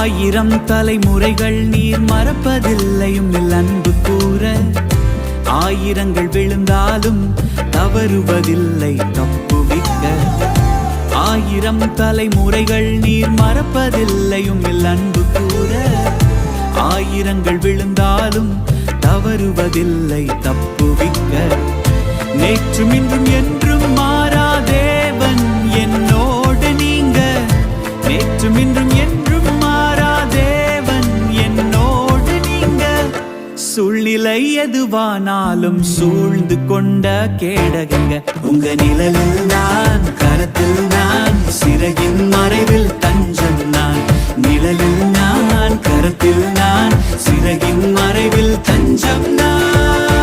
ஆயிரம் தலைமுறைகள் நீர் மறப்பதில்லையும் அன்பு கூற, ஆயிரங்கள் விழுந்தாலும் தவறுவதில்லை தப்புவிக்க. ஆயிரம் தலைமுறைகள் நீர் மறப்பதில்லையும் அன்பு கூற, ஆயிரங்கள் விழுந்தாலும் தவறுவதில்லை தப்புவிக்க. நேற்றும் இன்றும் என்றும் மாறாதேவன் என்னோடு நீங்க, நேற்றும் இன்றும் என்றும் மாறாதேவன் என்னோடு நீங்க. சூழ்நிலை எதுவானாலும் சூழ்ந்து கொண்ட கேடகங்க, உங்க நிழலில் நான், கரத்தில் நான், சிறகின் மறைவில் தஞ்சம் நான். நிழலில் நான், கரத்தில் நான், சிறகின் மறைவில் தஞ்சம் நான்.